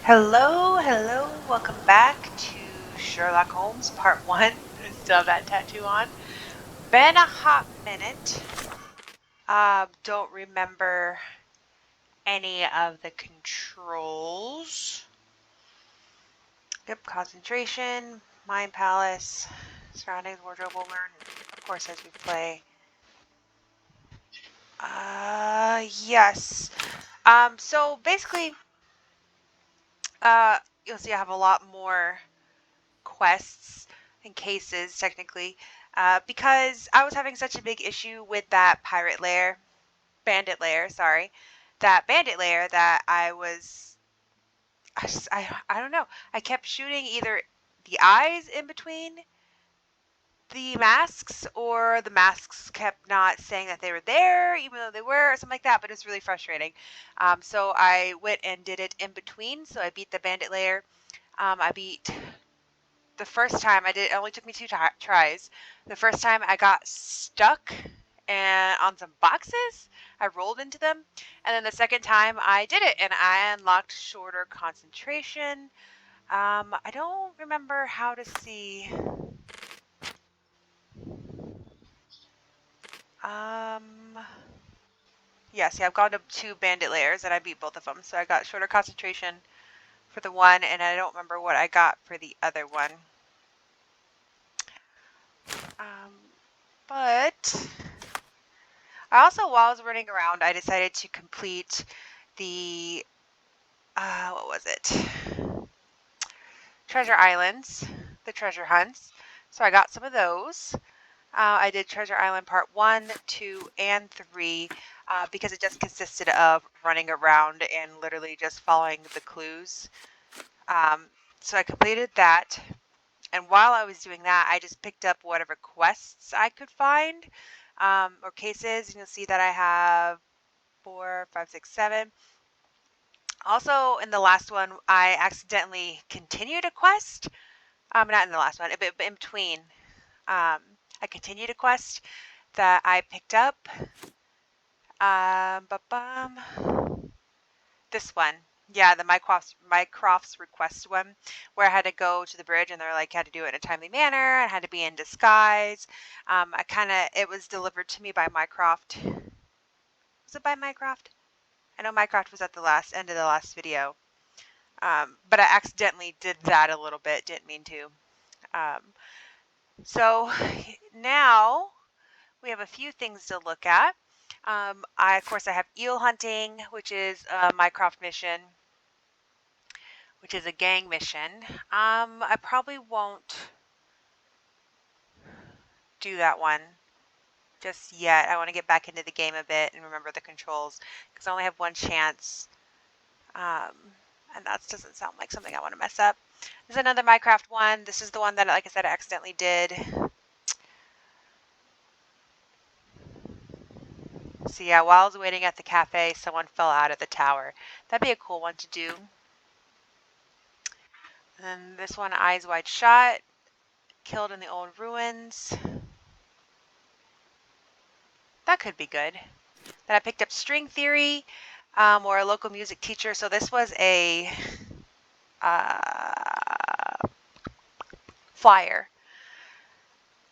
Hello, hello, welcome back to Sherlock Holmes Part 1. I still have that tattoo on. Been a hot minute. Don't remember any of the controls. Yep, concentration, mind palace, surroundings, wardrobe, we'll learn, of course, as we play. Yes. So basically, you'll see I have a lot more quests and cases technically because I was having such a big issue with that bandit lair, sorry, that bandit lair that I don't know. I kept shooting either the eyes in between the masks or the masks kept not saying that they were there even though they were or something like that, but it's really frustrating. So I went and did it in between. So I beat the bandit lair. I beat the first time I did, it only took me two tries. The first time I got stuck and on some boxes, I rolled into them. And then the second time I did it and I unlocked shorter concentration. I don't remember how to see. Um, yeah, see, I've gone to two bandit layers and I beat both of them. So I got shorter concentration for the one, and I don't remember what I got for the other one. Um, but I also, while I was running around, I decided to complete the, what was it? Treasure Islands, the treasure hunts. So I got some of those. I did Treasure Island Part 1, 2, and 3 because it just consisted of running around and literally just following the clues. So I completed that. And while I was doing that, I just picked up whatever quests I could find or cases. And you'll see that I have 4, 5, 6, 7. Also, in the last one, I accidentally continued a quest. Not in the last one, but in between. I continued a quest that I picked up. This one. Yeah, the Mycroft's request one, where I had to go to the bridge and they're like, had to do it in a timely manner. I had to be in disguise. It was delivered to me by Mycroft. Was it by Mycroft? I know Mycroft was at the end of the last video. But I accidentally did that a little bit, didn't mean to. So now we have a few things to look at. Of course, I have eel hunting, which is a Mycroft mission, which is a gang mission. I probably won't do that one just yet. I want to get back into the game a bit and remember the controls because I only have one chance. And that doesn't sound like something I want to mess up. There's another Minecraft one. This is the one that, like I said, I accidentally did. So yeah, while I was waiting at the cafe, someone fell out of the tower. That'd be a cool one to do. And this one, Eyes Wide Shut, killed in the old ruins. That could be good. Then I picked up String Theory, or a local music teacher. So this was a flyer.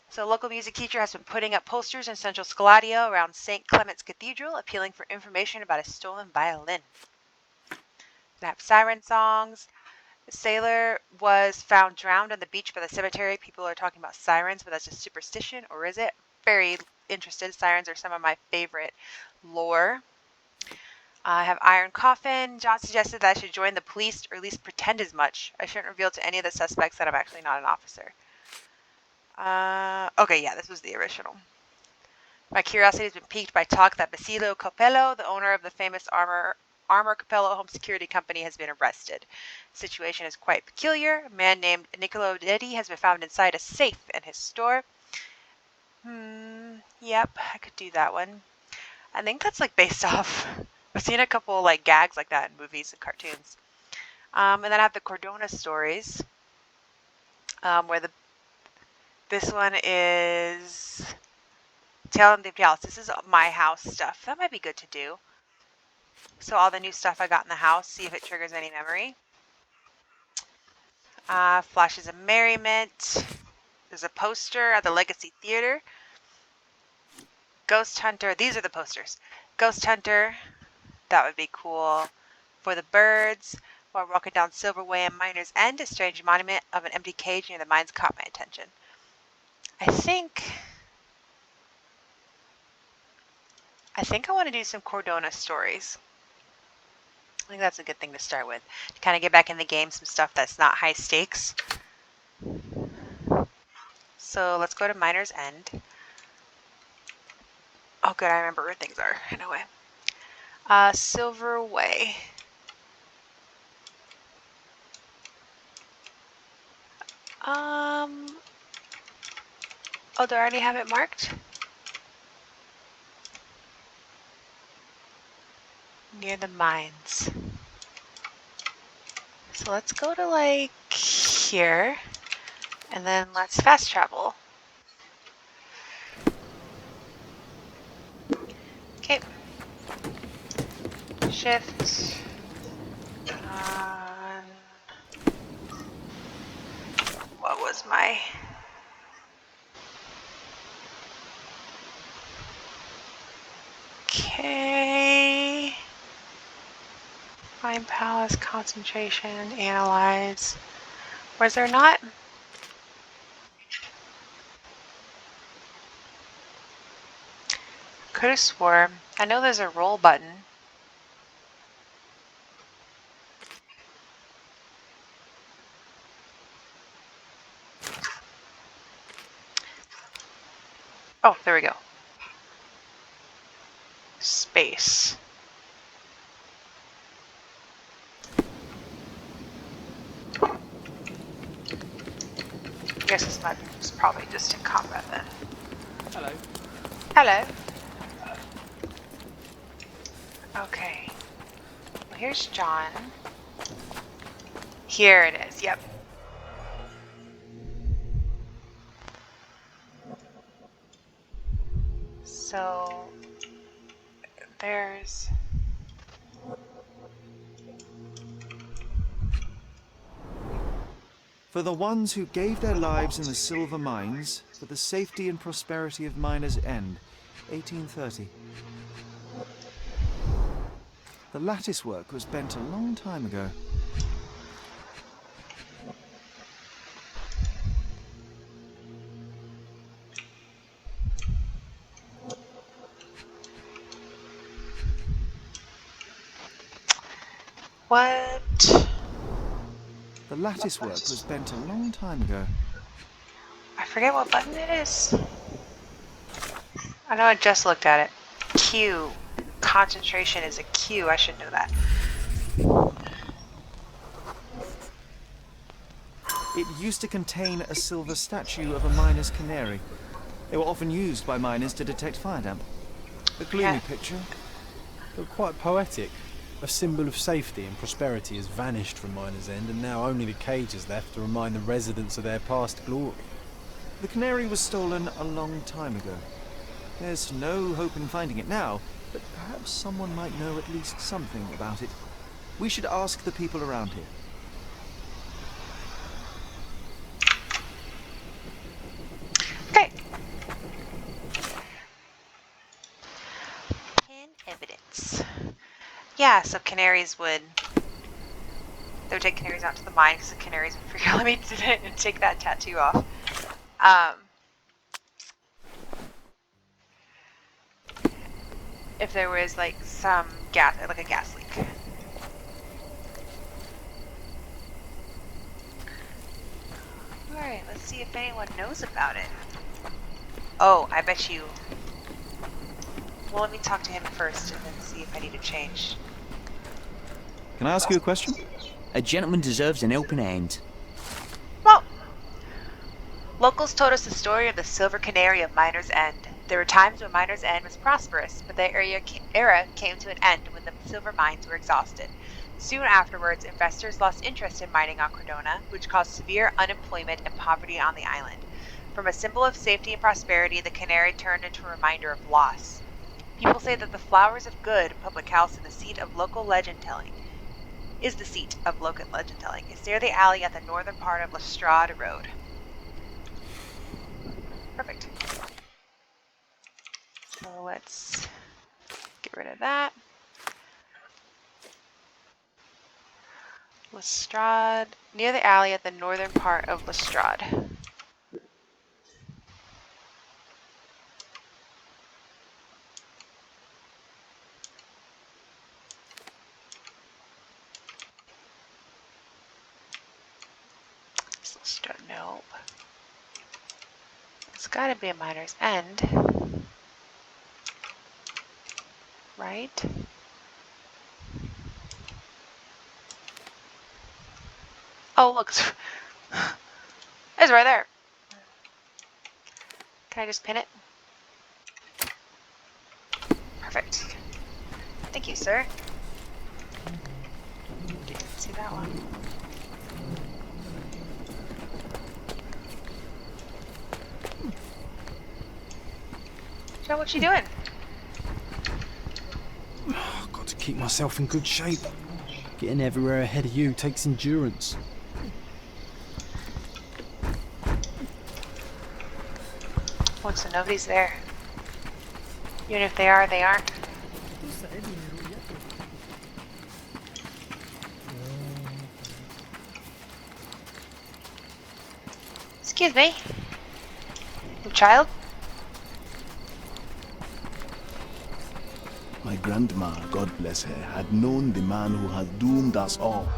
So a local music teacher has been putting up posters in Central Scaladio around St. Clement's Cathedral, appealing for information about a stolen violin. They have siren songs. The sailor was found drowned on the beach by the cemetery. People are talking about sirens, but that's just superstition, or is it? Very interested. Sirens are some of my favorite lore. I have Iron Coffin. John suggested that I should join the police, or at least pretend as much. I shouldn't reveal to any of the suspects that I'm actually not an officer. Okay, yeah, this was the original. My curiosity has been piqued by talk that Basilio Capello, the owner of the famous armor Capello home security company, has been arrested. The situation is quite peculiar. A man named Niccolo Detti has been found inside a safe in his store. Yep, I could do that one. I think that's like based off. I've seen a couple like gags like that in movies and cartoons. And then I have the Cordona stories, where this one is Tale of the House. This is my house stuff. That might be good to do. So all the new stuff I got in the house, see if it triggers any memory. Flashes of merriment. There's a poster at the Legacy Theater. Ghost Hunter. These are the posters. Ghost Hunter. That would be cool. For the birds. While walking down Silverway and Miner's End, a strange monument of an empty cage near the mines caught my attention. I think I want to do some Cordona stories. I think that's a good thing to start with. To kind of get back in the game, some stuff that's not high stakes. So let's go to Miner's End. Oh good, I remember where things are in a way. Silverway. Oh, do I already have it marked? Near the mines. So let's go to like here, and then let's fast travel. Okay. Shift. What was my... Okay. Find palace, concentration, analyze. Was there not? Could have swore. I know there's a roll button. Oh, there we go. Space. I guess this might be probably just in combat then. Hello. Hello. Okay. Well, here's John. Here it is, yep. So there's... For the ones who gave their lives in the silver mines, for the safety and prosperity of Miner's End, 1830. The lattice work was bent a long time ago. What? The lattice work was bent a long time ago. I forget what button it is. I know I just looked at it. Q. Concentration is a Q. I should know that. It used to contain a silver statue of a miner's canary. They were often used by miners to detect fire damp. A gloomy picture, But quite poetic. A symbol of safety and prosperity has vanished from Miner's End, and now only the cage is left to remind the residents of their past glory. The canary was stolen a long time ago. There's no hope in finding it now, but perhaps someone might know at least something about it. We should ask the people around here. Okay. Pin evidence. Yeah, so canaries would... They would take canaries out to the mine because the canaries would frequently me to take that tattoo off. If there was like some gas, like a gas leak. Alright, let's see if anyone knows about it. Oh, I bet you... Well, let me talk to him first and then see if I need to change. Can I ask you a question? A gentleman deserves an helping hand. Well, locals told us the story of the Silver Canary of Miner's End. There were times when Miner's End was prosperous, but the era came to an end when the silver mines were exhausted. Soon afterwards, investors lost interest in mining on Cordona, which caused severe unemployment and poverty on the island. From a symbol of safety and prosperity, the canary turned into a reminder of loss. People say that the Flowers of Good public house is the seat of local legend telling. is the seat of local legend telling. It's near the alley at the northern part of Lestrade Road. Perfect. So let's get rid of that. Lestrade, near the alley at the northern part of Lestrade. Lestrade, nope. It's gotta be a Miner's End. Right? Oh, look. It's right there. Can I just pin it? Perfect. Thank you, sir. Didn't see that one. Joe, what you doing? I've got to keep myself in good shape. Getting everywhere ahead of you takes endurance. Look, so nobody's there. Even if they are, they aren't. Excuse me. You child? My grandma, God bless her, had known the man who had doomed us all.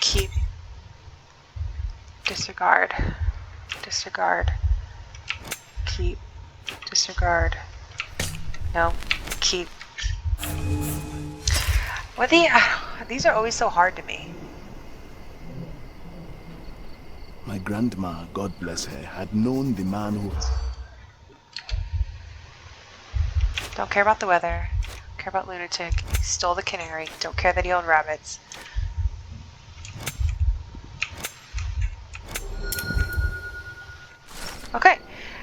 Keep. Disregard. Disregard. Keep. Disregard. No. Keep. What these are always so hard to me. My grandma, God bless her, had known the man who... Don't care about the weather. Don't care about lunatic. He stole the canary. Don't care that he owned rabbits. Okay.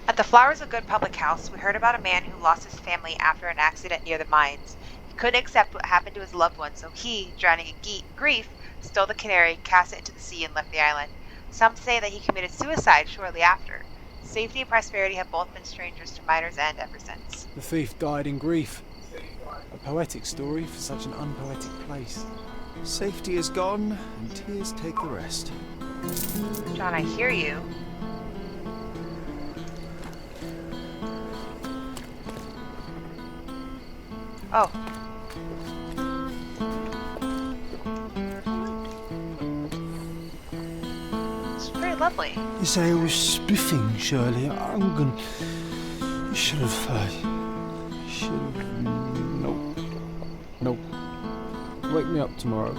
At the Flowers of Good public house, we heard about a man who lost his family after an accident near the mines. He couldn't accept what happened to his loved one, so he, drowning in grief, stole the canary, cast it into the sea, and left the island. Some say that he committed suicide shortly after. Safety and prosperity have both been strangers to Miner's End ever since. The thief died in grief. A poetic story for such an unpoetic place. Safety is gone, and tears take the rest. John, I hear you. Oh. It's pretty lovely. You say I was spiffing, Shirley. I'm gonna... You should have... Nope. Nope. Wake me up tomorrow.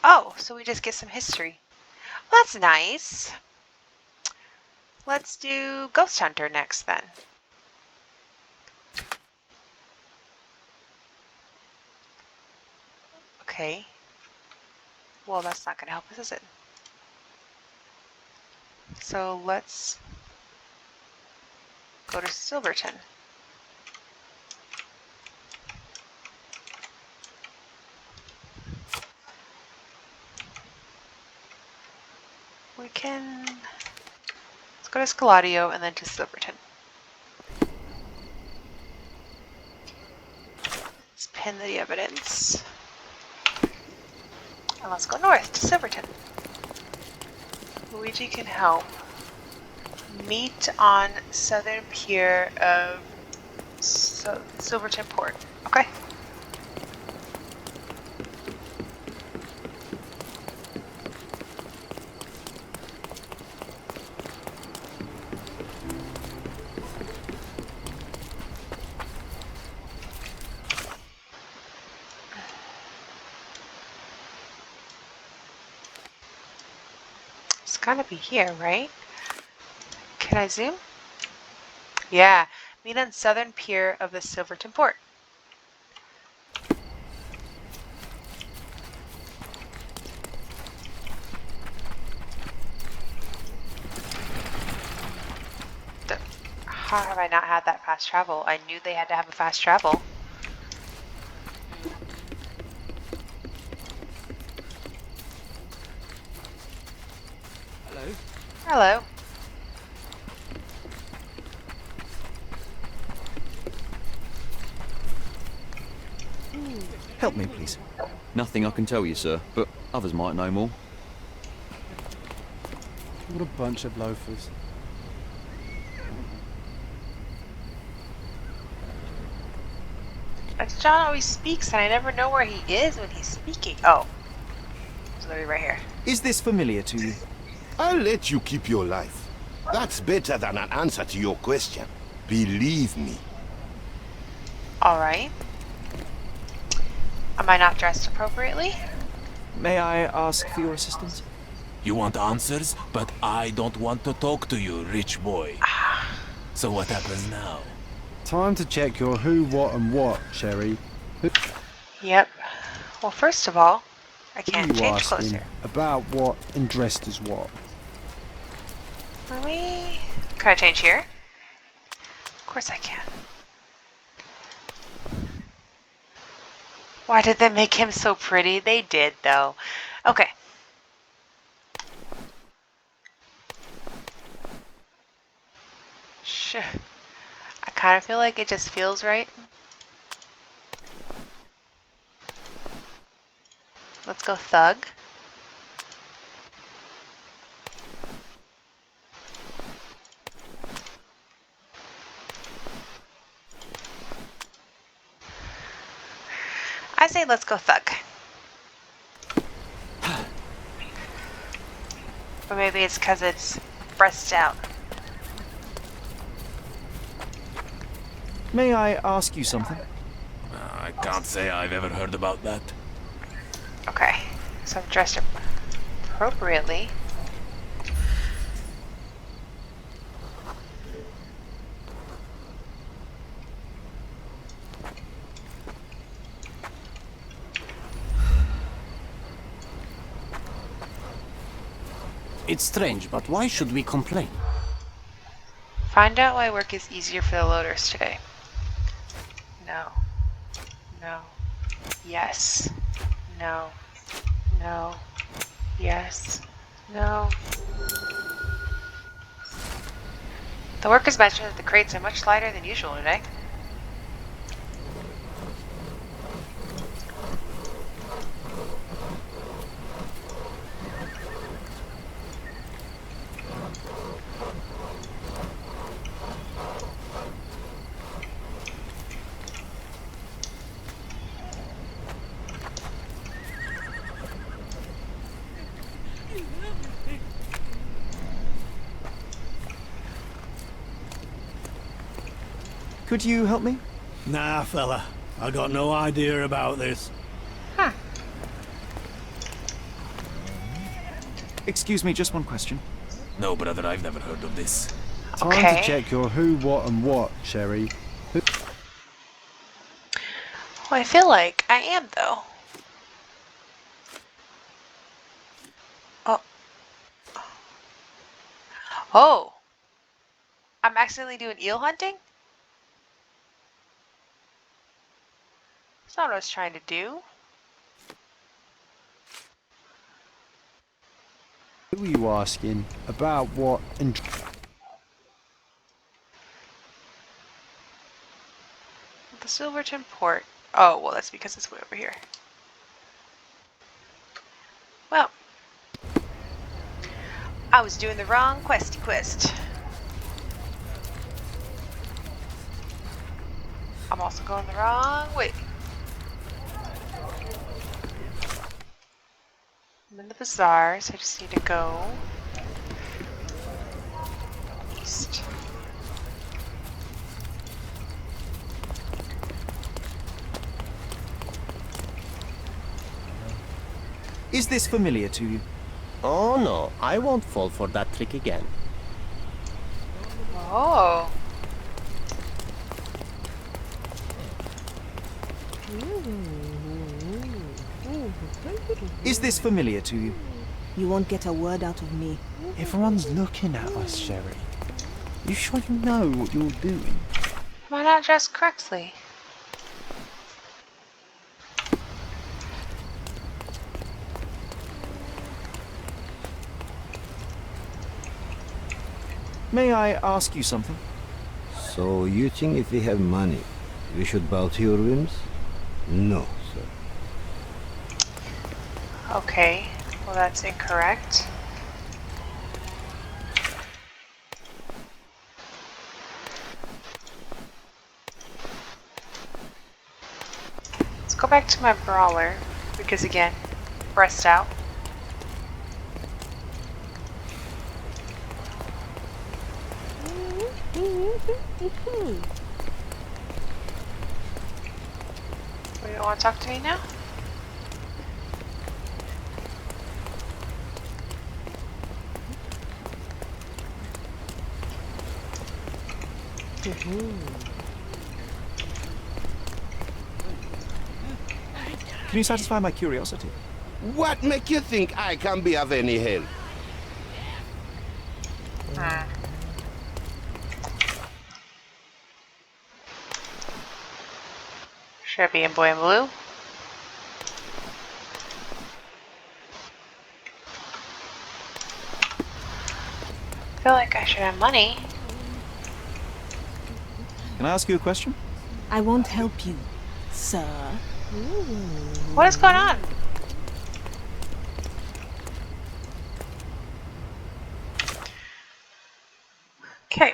Oh, so we just get some history. Well, that's nice. Let's do Ghost Hunter next then. Okay. Well, that's not going to help us, is it? So let's go to Silverton. We can... Let's go to Scaladio and then to Silverton. Let's pin the evidence. And let's go north to Silverton. Luigi can help. Meet on southern pier of Silverton Port. Okay. It's gotta be here, right? Can I zoom? Yeah, meet on southern pier of the Silverton Port. How have I not had that fast travel? I knew they had to have a fast travel. Hello? Hello. Help me, please. Nothing I can tell you, sir, but others might know more. What a bunch of loafers. As John always speaks, and I never know where he is when he's speaking. Oh. It's literally right here. Is this familiar to you? I'll let you keep your life. That's better than an answer to your question. Believe me. Alright. Am I not dressed appropriately? May I ask for your assistance? You want answers, but I don't want to talk to you, rich boy. So what happens now? Time to check your who, what, and what, Sherry. Yep. Well, first of all, I Who can't you change asking closer. about what and dressed as what? Let me... Can I change here? Of course I can. Why did they make him so pretty? They did, though. Okay. Sure. I kind of feel like it just feels right. Let's go thug. I say let's go thug. Or maybe it's because it's breast out. May I ask you something? I can't say I've ever heard about that. Okay, so I'm dressed appropriately. It's strange, but why should we complain? Find out why work is easier for the loaders today. No. No. Yes. No. No. Yes. No. The workers mentioned that the crates are much lighter than usual today. Could you help me? Nah, fella. I got no idea about this. Huh. Excuse me, just one question. No, brother, I've never heard of this. Time Okay. to check your who, what, and what, Sherry. Well, I feel like I am, though. Oh. Oh. I'm accidentally doing eel hunting? That's not what I was trying to do. Who are you asking about what and The Silverton port. Oh, well, that's because it's way over here. Well, I was doing the wrong questy quest. I'm also going the wrong way. I'm in the bazaar, so I just need to go east. Is this familiar to you? Oh no, I won't fall for that trick again. Oh. Is this familiar to you? You won't get a word out of me. everyone's looking at us, Sherry. You sure you know what you're doing? Am I not dressed correctly? May I ask you something? So you think if we have money, we should bow to your whims? No, sir. Okay, well that's incorrect. Let's go back to my brawler, because again, breast out. You don't want to talk to me now? Can you satisfy my curiosity? What make you think I can be of any help? Should I be in boy in blue? I feel like I should have money. Can I ask you a question? I won't help you, sir. What is going on? Okay.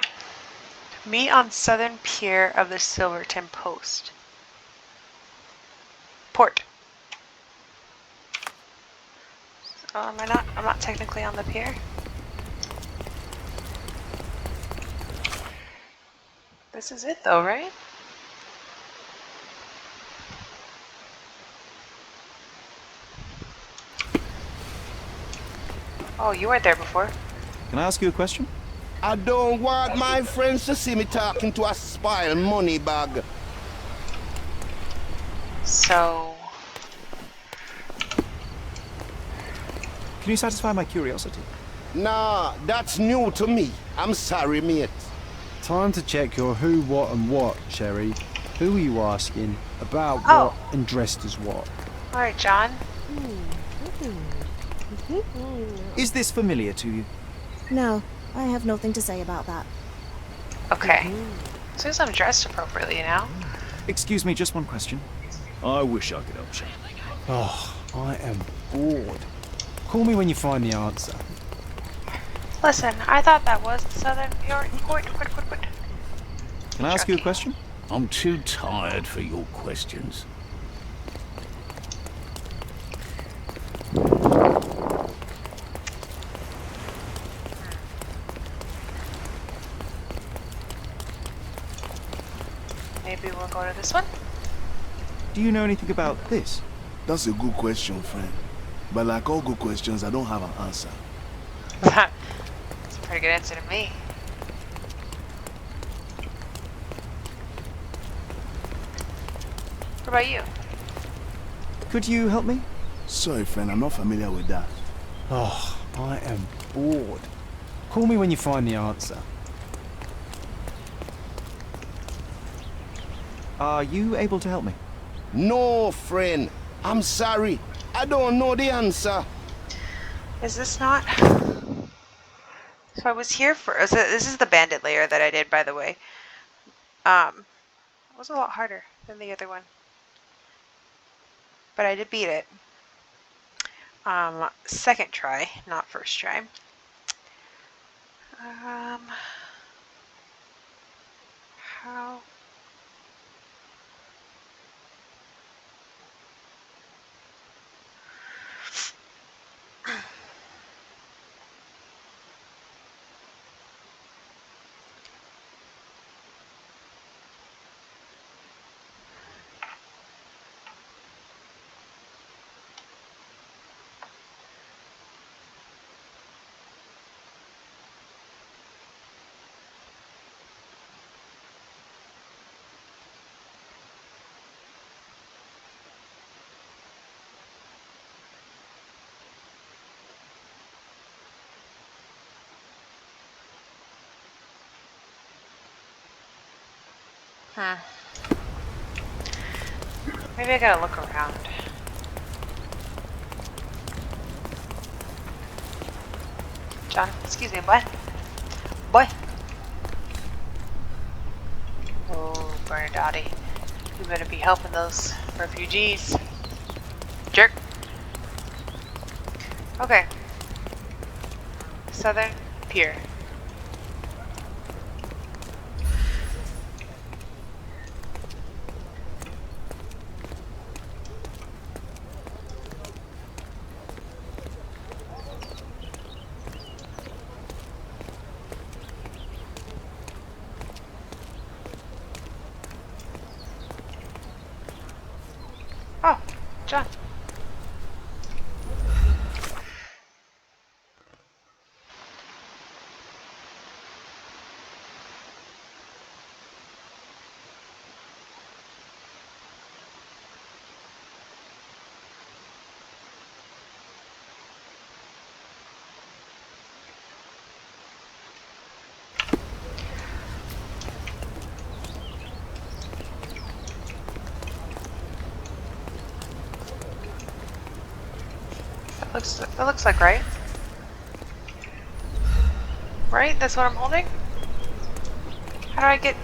Meet on southern pier of the Silverton Post. Port. Oh, am I not? I'm not technically on the pier. This is it though, right? Oh, you weren't there before. Can I ask you a question? I don't want my friends to see me talking to a spoiled money bag. So, Can you satisfy my curiosity? Nah, that's new to me. I'm sorry, mate. Time to check your who, what, and what, Sherry. Who are you asking? About Oh. what and dressed as what? alright, John. Is this familiar to you? No, I have nothing to say about that. Okay. As soon as I'm dressed appropriately, you know? Excuse me, just one question. I wish I could help you. Oh, I am bored. Call me when you find the answer. Listen, I thought that was the southern port. Can I ask you a Junkie. question? I'm too tired for your questions. Maybe we'll go to this one. Do you know anything about this? That's a good question, friend. But like all good questions, I don't have an answer. That's a pretty good answer to me. What about you? Could you help me? Sorry, friend, I'm not familiar with that. Oh, I am bored. Call me when you find the answer. Are you able to help me? No, friend. I'm sorry. I don't know the answer. Is this not? So I was here for. So this is the bandit layer that I did, by the way. It was a lot harder than the other one, but I did beat it. Second try, not first try. How? Hmm. Maybe I gotta look around. John, excuse me, boy. Boy. Oh, Bernadette. You better be helping those refugees. Jerk. Okay. Southern Pier. Oh, John. That looks like right. Right? That's what I'm holding? How do I get...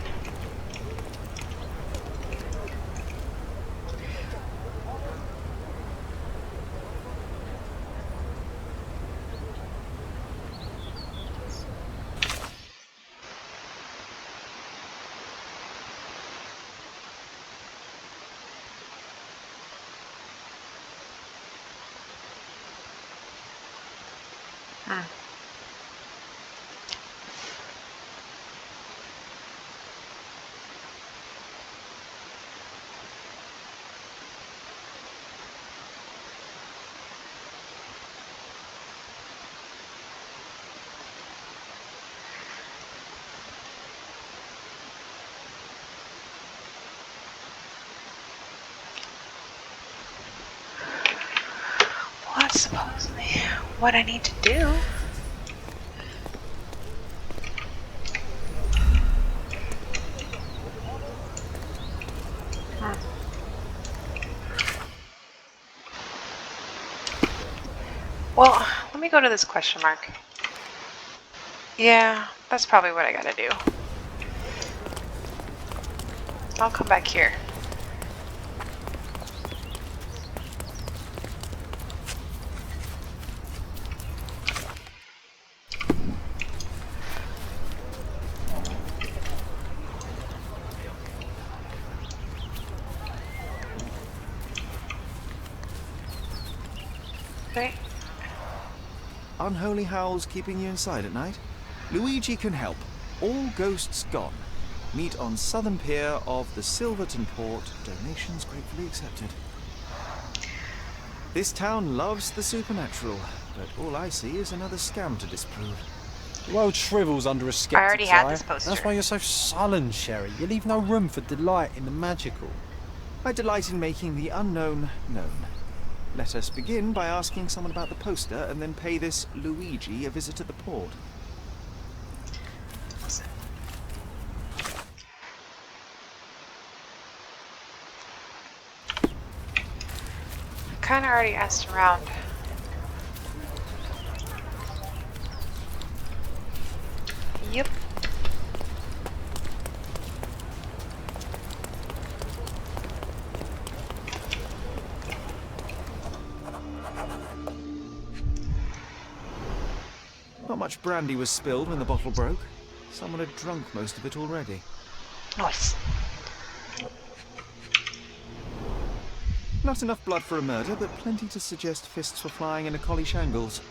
Hmm. What's supposedly what I need to do? Well, let me go to this question mark. Yeah, that's probably what I gotta do. I'll come back here. Okay. Unholy howls keeping you inside at night? Luigi can help. All ghosts gone. Meet on Southern Pier of the Silverton Port. Donations gratefully accepted. This town loves the supernatural, but all I see is another scam to disprove. The world shrivels under a I skeptic's already had eye. this poster. That's why you're so sullen, Sherry. You leave no room for delight in the magical. I delight in making the unknown known. Let us begin by asking someone about the poster and then pay this Luigi a visit at the port. I kinda already asked around. Yep. Not much brandy was spilled when the bottle broke. Someone had drunk most of it already. Nice. Not enough blood for a murder, but plenty to suggest fists were flying in a collie shangles.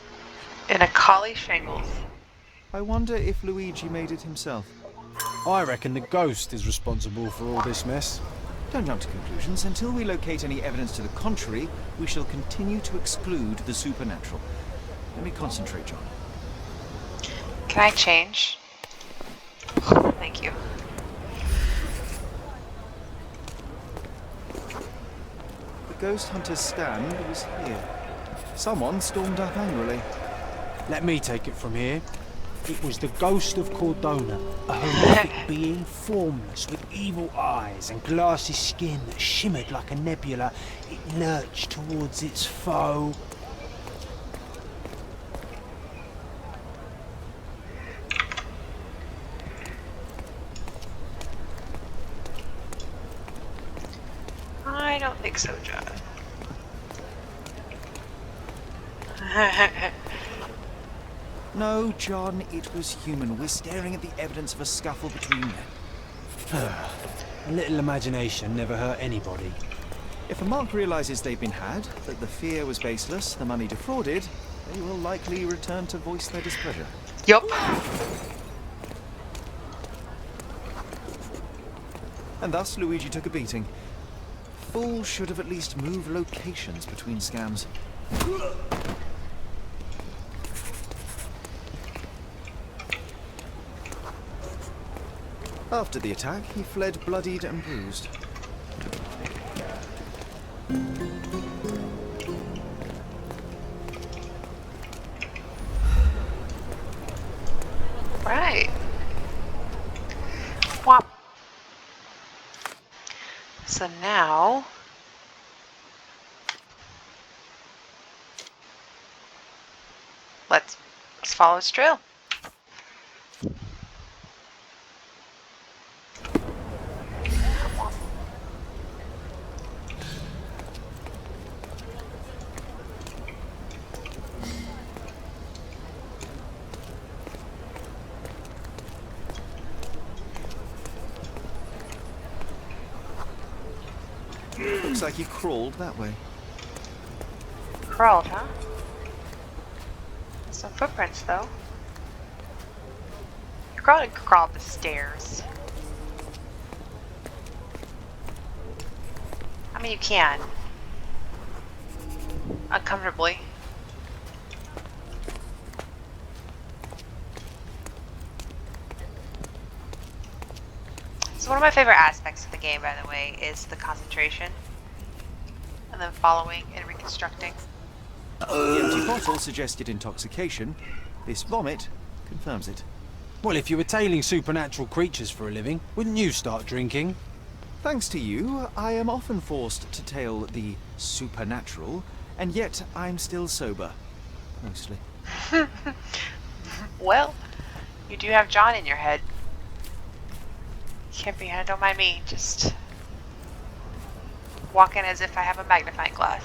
In a collie shingles. I wonder if Luigi made it himself. I reckon the ghost is responsible for all this mess. Don't jump to conclusions. Until we locate any evidence to the contrary, we shall continue to exclude the supernatural. Let me concentrate, John. Can I change? Thank you. The ghost hunter's stand was here. Someone stormed up angrily. Let me take it from here. It was the ghost of Cordona, a horrific being, formless, with evil eyes and glassy skin that shimmered like a nebula. It lurched towards its foe. I don't think so, John. No, John, it was human. We're staring at the evidence of a scuffle between men. A little imagination never hurt anybody. If a mark realizes they've been had, that the fear was baseless, the money defrauded, they will likely return to voice their displeasure. Yup. And thus, Luigi took a beating. Fools should have at least moved locations between scams. After the attack, he fled bloodied and bruised. Right. Whop. So now let's follow its trail. Looks like he crawled that way. Crawled, huh? Some footprints, though. You probably crawl up the stairs. I mean, you can. Uncomfortably. So one of my favorite aspects of the game, by the way, is the concentration. And then following and reconstructing. The empty bottle suggested intoxication. This vomit confirms it. Well, if you were tailing supernatural creatures for a living, wouldn't you start drinking? Thanks to you, I am often forced to tail the supernatural, and yet I'm still sober. Mostly. Well, you do have John in your head. Can't be, don't mind me, just walking as if I have a magnifying glass.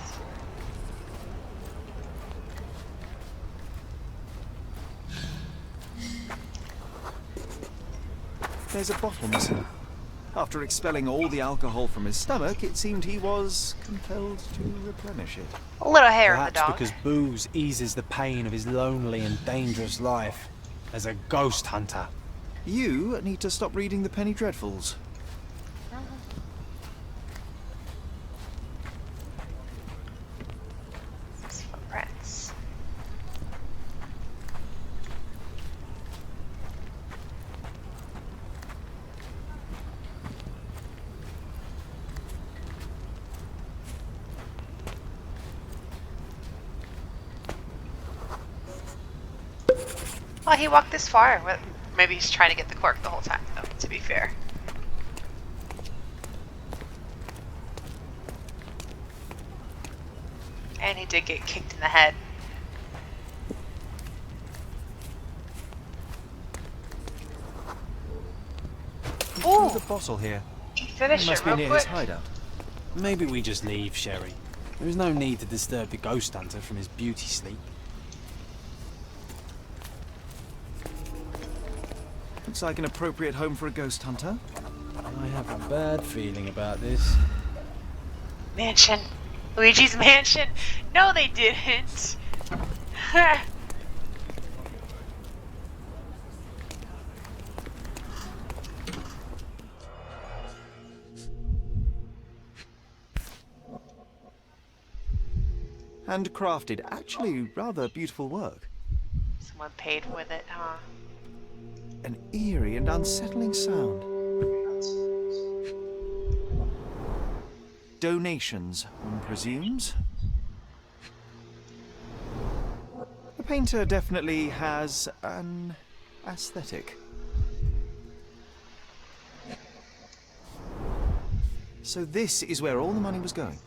There's a bottle missing. After expelling all the alcohol from his stomach, it seemed he was compelled to replenish it. A little hair of the Perhaps dog. because booze eases the pain of his lonely and dangerous life as a ghost hunter. You need to stop reading the Penny Dreadfuls. Footprints. Well, he walked this far. Maybe he's trying to get the cork the whole time, though, to be fair. And he did get kicked in the head. Ooh! The bottle here. He finished Must it be real near quick. his hideout. Maybe we just leave, Sherry. There is no need to disturb the ghost hunter from his beauty sleep. Looks like an appropriate home for a ghost hunter. I have a bad feeling about this. Mansion. Luigi's mansion. No, they didn't. Handcrafted. Actually, rather beautiful work. Someone paid with it, huh? An eerie and unsettling sound. Donations, one presumes. The painter definitely has an aesthetic. So this is where all the money was going.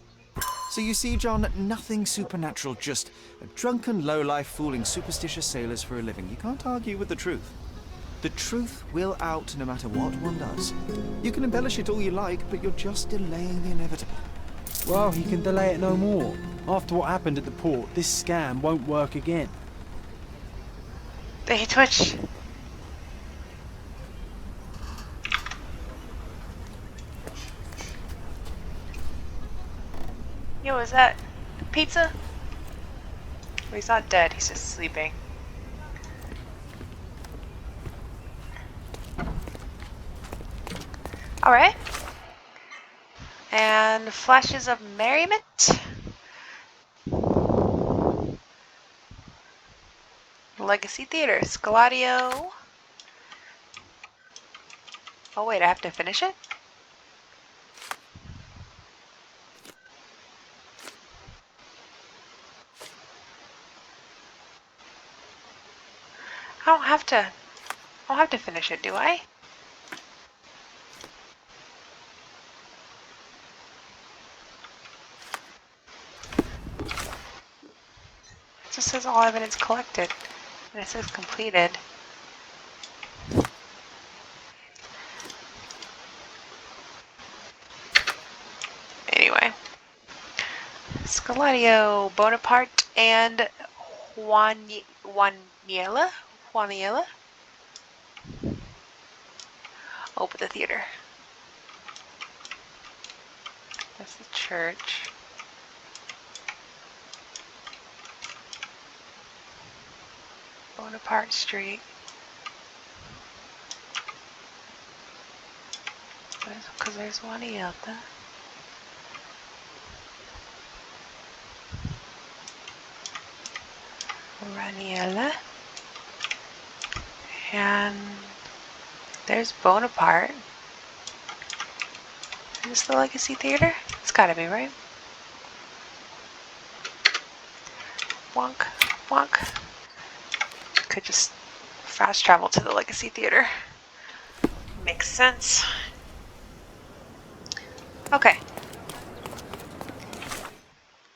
So you see, John, nothing supernatural, just a drunken lowlife fooling superstitious sailors for a living. You can't argue with the truth. The truth will out no matter what one does. You can embellish it all you like, but you're just delaying the inevitable. Well, you can delay it no more. After what happened at the port, this scam won't work again. Hey, Twitch. Yo, is that pizza? Well, he's not dead, he's just sleeping. Alright. And flashes of merriment. Legacy Theater, Scaladio. Oh wait, I have to finish it? I don't have to finish it, do I? It just says all evidence collected. And it says completed. Anyway. Scaladio, Bonaparte, and Juaniela? Open the theater. That's the church. Bonaparte Street. Because there's Juaniela. Raniella. And there's Bonaparte. Is this the Legacy Theater? It's gotta be, right? Wonk, wonk. Could just fast travel to the Legacy Theater. Makes sense. Okay.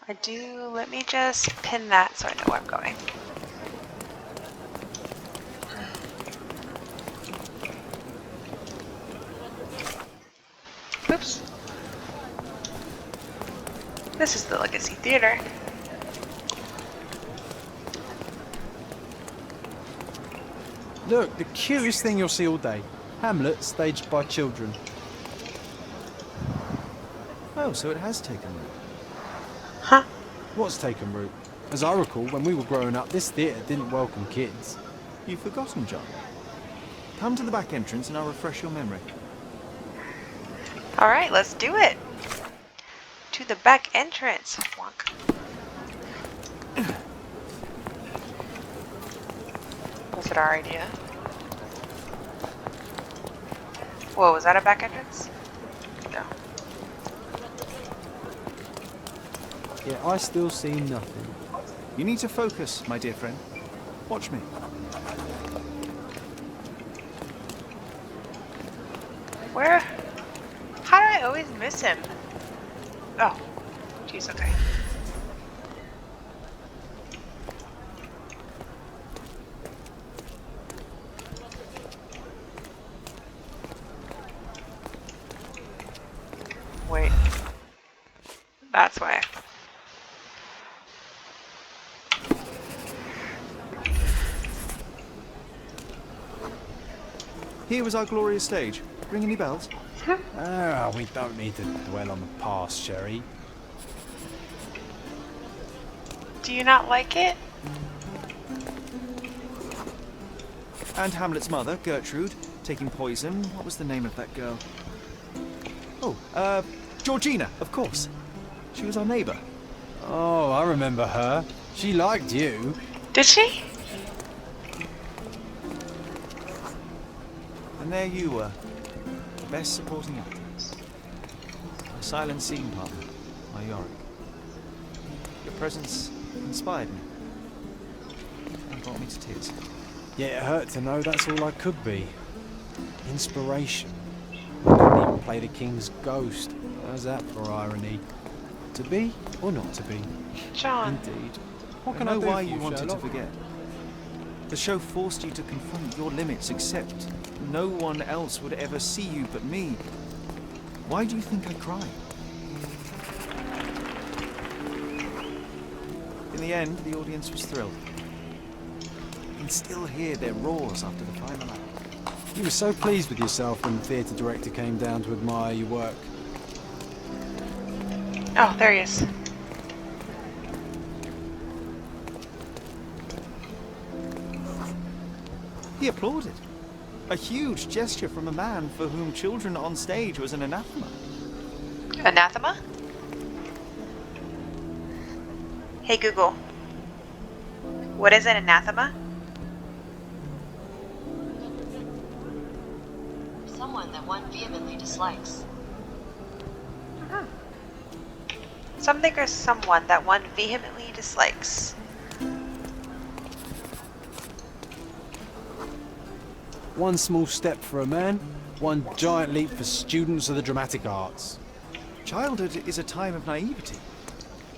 Let me just pin that so I know where I'm going. Oops. This is the Legacy Theater. Look, the cutest thing you'll see all day. Hamlet staged by children. Oh, so it has taken root. Huh? What's taken root? As I recall, when we were growing up, this theatre didn't welcome kids. You've forgotten, John. Come to the back entrance and I'll refresh your memory. Alright, let's do it. To the back entrance. Wonk. Was it our idea? Whoa, was that a back entrance? No. Yeah, I still see nothing. You need to focus, my dear friend. Watch me. Where? How do I always miss him? Oh, jeez, okay. Wait. That's why. Here was our glorious stage. Ring any bells? We don't need to dwell on the past, Sherry. Do you not like it? And Hamlet's mother, Gertrude, taking poison. What was the name of that girl? Oh, Georgina, of course. She was our neighbour. Oh, I remember her. She liked you. Did she? And there you were, the best supporting actress. My silent scene partner, my Yorick. Your presence inspired me and brought me to tears. Yet it hurt to know that's all I could be. Inspiration. I couldn't even play the king's ghost. How's that for irony? To be or not to be? John. Indeed. What I can I know do why for you wanted Sherlock? to forget. The show forced you to confront your limits, except no one else would ever see you but me. Why do you think I cried? In the end, the audience was thrilled. You can still hear their roars after the final act. You were so pleased with yourself when the theatre director came down to admire your work. Oh, there he is. He applauded. A huge gesture from a man for whom children on stage was an anathema. Anathema? Hey Google. What is an anathema? Someone that one vehemently dislikes. Something or someone that one vehemently dislikes. One small step for a man, one giant leap for students of the dramatic arts. Childhood is a time of naivety.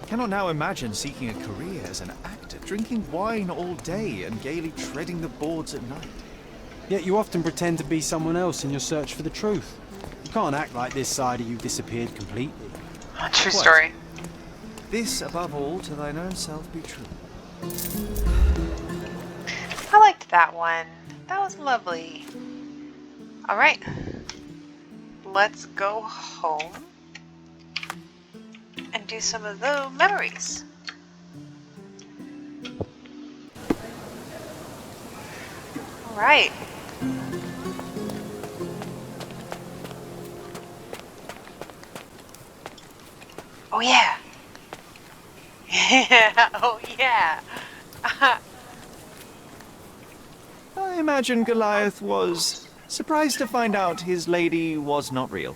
I cannot now imagine seeking a career as an actor, drinking wine all day and gaily treading the boards at night. Yet you often pretend to be someone else in your search for the truth. You can't act like this side of you disappeared completely. True What? story. This, above all, to thine own self be true. I liked that one. That was lovely. Alright. Let's go home and do some of the memories. Alright. Oh yeah. Oh yeah. I imagine Goliath was surprised to find out his lady was not real.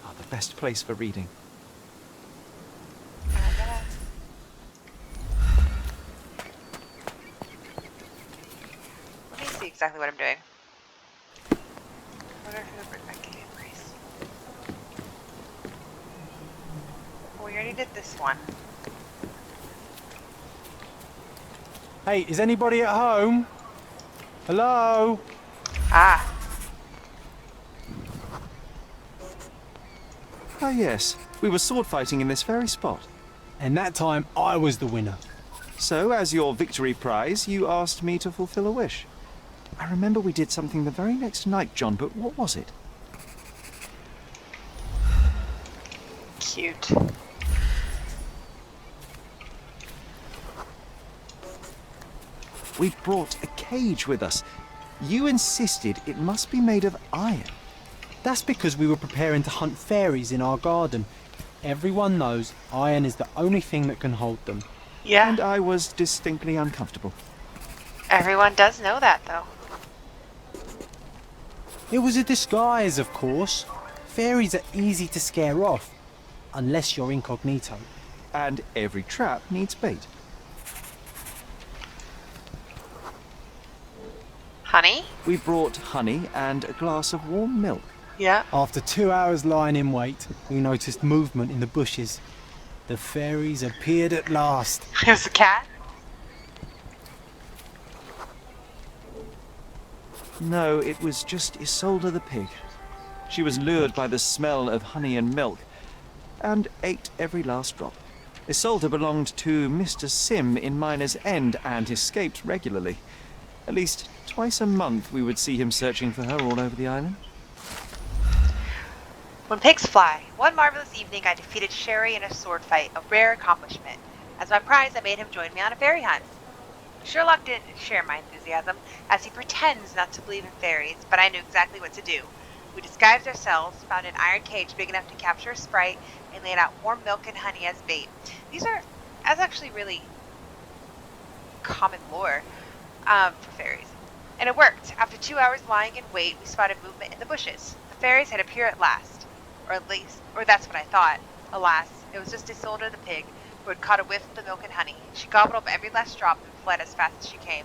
Ah, the best place for reading. Let me see exactly what I'm doing. Order for the back in embrace. We already did this one. Hey, is anybody at home? Hello? Ah. Ah, yes. We were sword fighting in this very spot. And that time I was the winner. So, as your victory prize, you asked me to fulfill a wish. I remember we did something the very next night, John, but what was it? Cute. We brought a cage with us. You insisted it must be made of iron. That's because we were preparing to hunt fairies in our garden. Everyone knows iron is the only thing that can hold them. Yeah. And I was distinctly uncomfortable. Everyone does know that, though. It was a disguise, of course. Fairies are easy to scare off, unless you're incognito. And every trap needs bait. Honey? We brought honey and a glass of warm milk. Yeah. After 2 hours lying in wait, we noticed movement in the bushes. The fairies appeared at last. It was a cat? No, it was just Isolde the pig. She was lured by the smell of honey and milk, and ate every last drop. Isolde belonged to Mr. Sim in Miner's End and escaped regularly. At least twice a month we would see him searching for her all over the island. When pigs fly, one marvelous evening I defeated Sherry in a sword fight, a rare accomplishment. As my prize, I made him join me on a fairy hunt. Sherlock didn't share my enthusiasm, as he pretends not to believe in fairies, but I knew exactly what to do. We disguised ourselves, found an iron cage big enough to capture a sprite, and laid out warm milk and honey as bait. That's actually really common lore for fairies. And it worked. After 2 hours lying in wait, we spotted movement in the bushes. The fairies had appeared at last. Or that's what I thought. Alas, it was just Isolde the pig, who had caught a whiff of the milk and honey. She gobbled up every last drop and fled as fast as she came.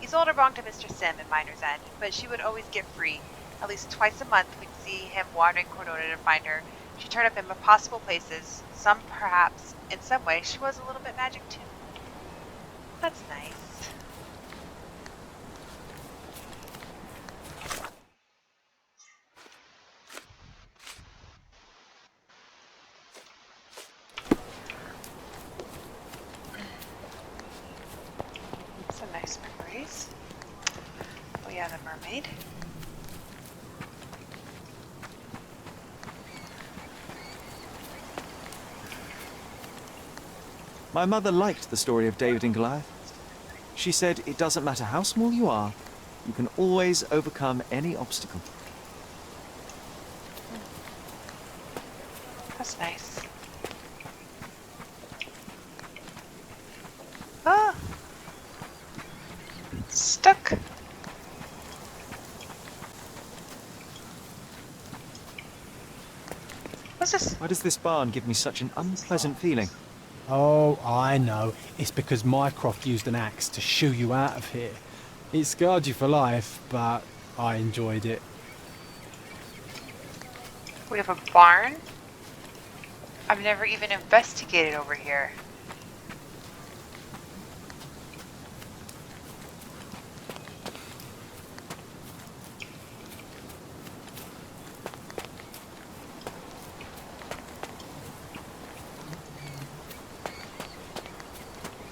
Isolde belonged to Mr. Sim in Miner's End, but she would always get free. At least twice a month we'd see him wandering Cordona to find her. She turned up in impossible places. Some, perhaps, in some way, she was a little bit magic too. That's nice. Some nice memories. Oh yeah, the mermaid. My mother liked the story of David and Goliath. She said it doesn't matter how small you are, you can always overcome any obstacle. That's nice. Ah! Stuck. What's this? Why does this barn give me such an unpleasant feeling? Oh, I know. It's because Mycroft used an axe to shoo you out of here. It scarred you for life, but I enjoyed it. We have a barn? I've never even investigated over here.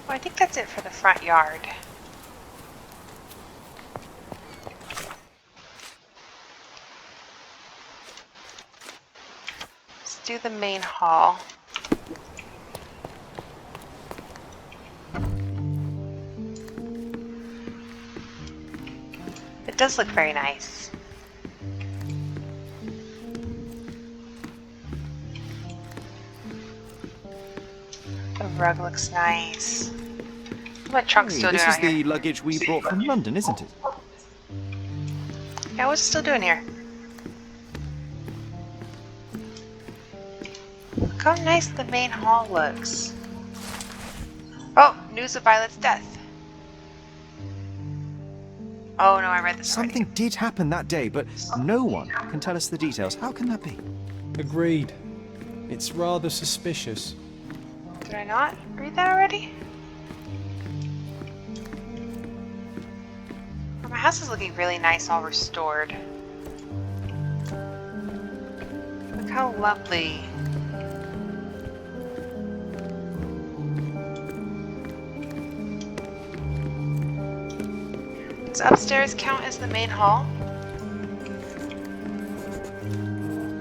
Well, I think that's it for the front yard. Let's do the main hall. It does look very nice. The rug looks nice. What trunk's Hey, still this doing is out the here? luggage we brought from London, isn't it? Yeah, what's it still doing here? Look how nice the main hall looks. Oh, news of Violet's death. Oh no, I read this already. Something did happen that day, but no one can tell us the details. How can that be? Agreed. It's rather suspicious. Did I not read that already? Oh, my house is looking really nice, all restored. Look how lovely. Does upstairs count as the main hall?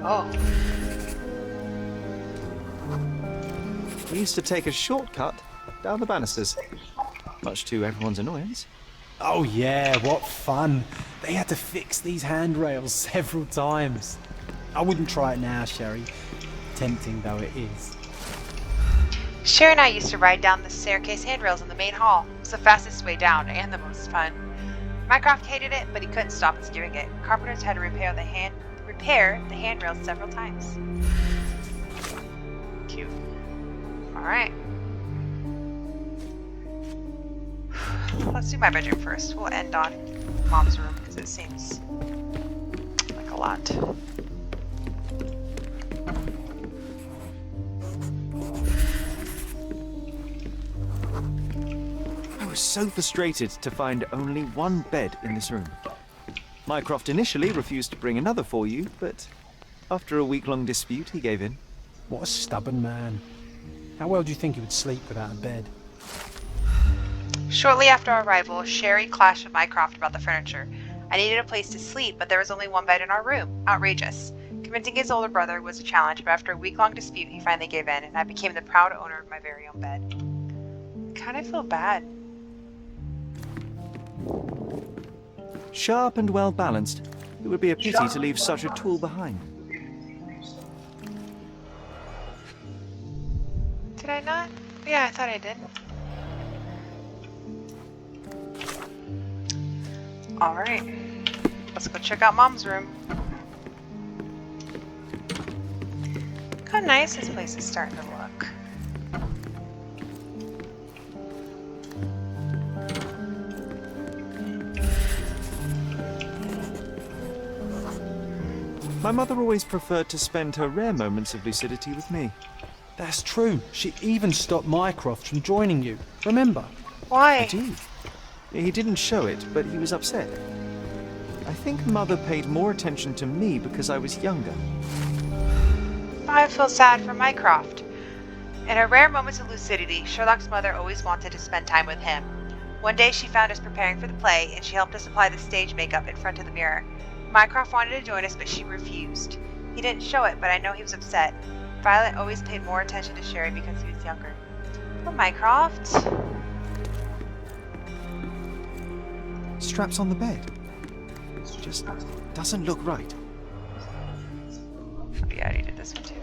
Oh. We used to take a shortcut down the banisters, much to everyone's annoyance. Oh yeah, what fun. They had to fix these handrails several times. I wouldn't try it now, Sherry. Tempting though it is. Sherry and I used to ride down the staircase handrails in the main hall. It was the fastest way down and the most fun. Mycroft hated it, but he couldn't stop us doing it. Carpenters had to repair the handrails several times. Cute. Alright. Let's do my bedroom first. We'll end on Mom's room because it seems like a lot. I was so frustrated to find only one bed in this room. Mycroft initially refused to bring another for you, but after a week-long dispute, he gave in. What a stubborn man. How well do you think he would sleep without a bed? Shortly after our arrival, Sherry clashed with Mycroft about the furniture. I needed a place to sleep, but there was only one bed in our room. Outrageous. Convincing his older brother was a challenge, but after a week-long dispute, he finally gave in, and I became the proud owner of my very own bed. I kind of feel bad. Sharp and well-balanced, it would be a pity to leave such a tool behind. Did I not? Yeah, I thought I did. Alright. Let's go check out Mom's room. Look how nice this place is starting to look. My mother always preferred to spend her rare moments of lucidity with me. That's true. She even stopped Mycroft from joining you. Remember? Why? I do. He didn't show it, but he was upset. I think Mother paid more attention to me because I was younger. I feel sad for Mycroft. In her rare moments of lucidity, Sherlock's mother always wanted to spend time with him. One day she found us preparing for the play, and she helped us apply the stage makeup in front of the mirror. Mycroft wanted to join us, but she refused. He didn't show it, but I know he was upset. Violet always paid more attention to Sherry because he was younger. Poor Mycroft. Straps on the bed. Just doesn't look right. Yeah, I already did this one too.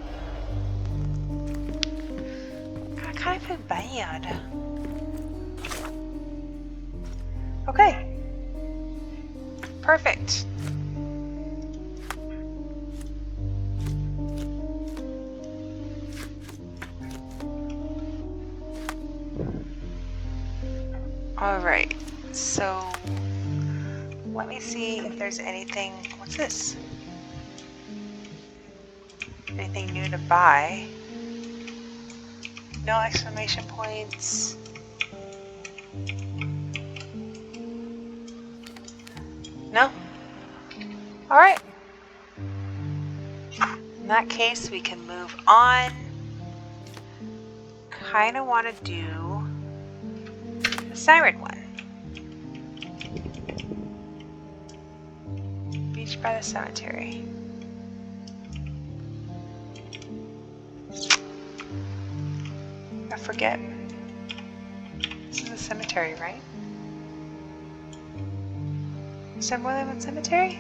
I kind of feel bad. Okay. Perfect. Alright, so let me see if there's anything. What's this? Anything new to buy? No exclamation points. No? Alright. In that case, we can move on. Kinda want to do the siren one. Beach by the cemetery. I forget. This is a cemetery, right? Is there more than one cemetery?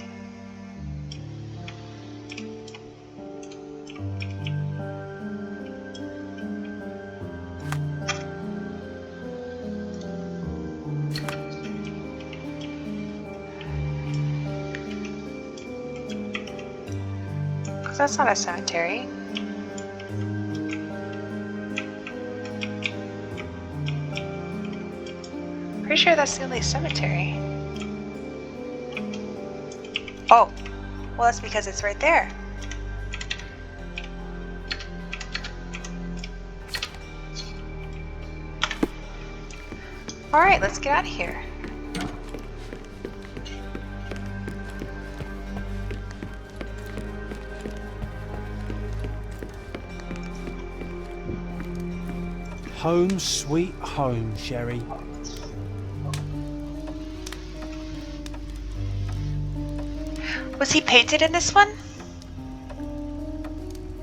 Because that's not a cemetery. Pretty sure that's the only cemetery. Oh, well that's because it's right there. Alright, let's get out of here. Home sweet home, Sherry. Was he painted in this one?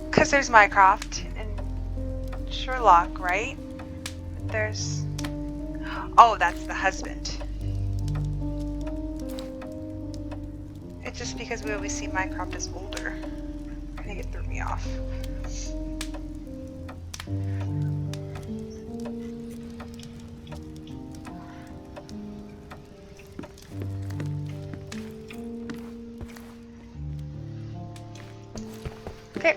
Because there's Mycroft and Sherlock, right? There's... Oh, that's the husband. It's just because we always see Mycroft as older. I think it threw me off. Okay.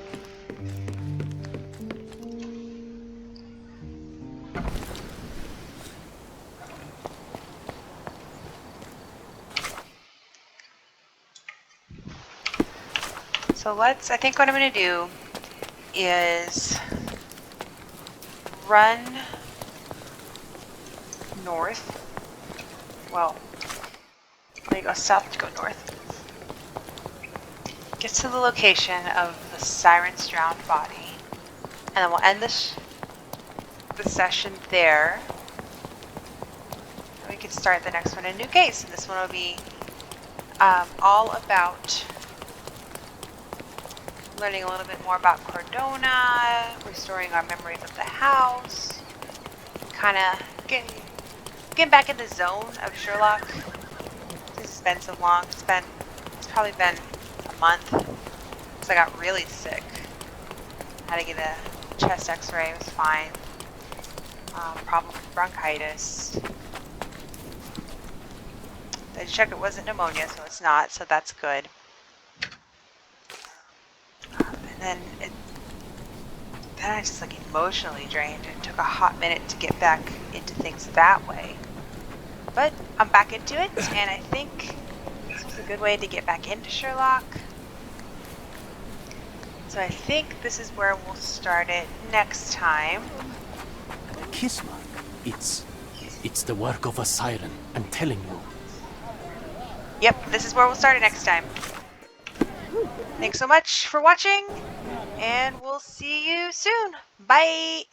So I think what I'm going to do is run north. Well, let me go south to go north. Get to the location of the siren's drowned body. And then we'll end the session there. And we can start the next one in a new case. And this one will be all about learning a little bit more about Cordona, restoring our memories of the house, kind of getting back in the zone of Sherlock. This has been so long. It's probably been a month because I got really sick. Had to get a chest x-ray. It was fine. Problem with bronchitis. They checked it wasn't pneumonia, so it's not, so that's good. And then then I just like emotionally drained. It took a hot minute to get back into things that way. But I'm back into it, and I think this was a good way to get back into Sherlock. So I think this is where we'll start it next time. The kiss mark. It's the work of a siren, I'm telling you. Yep, this is where we'll start it next time. Thanks so much for watching, and we'll see you soon. Bye!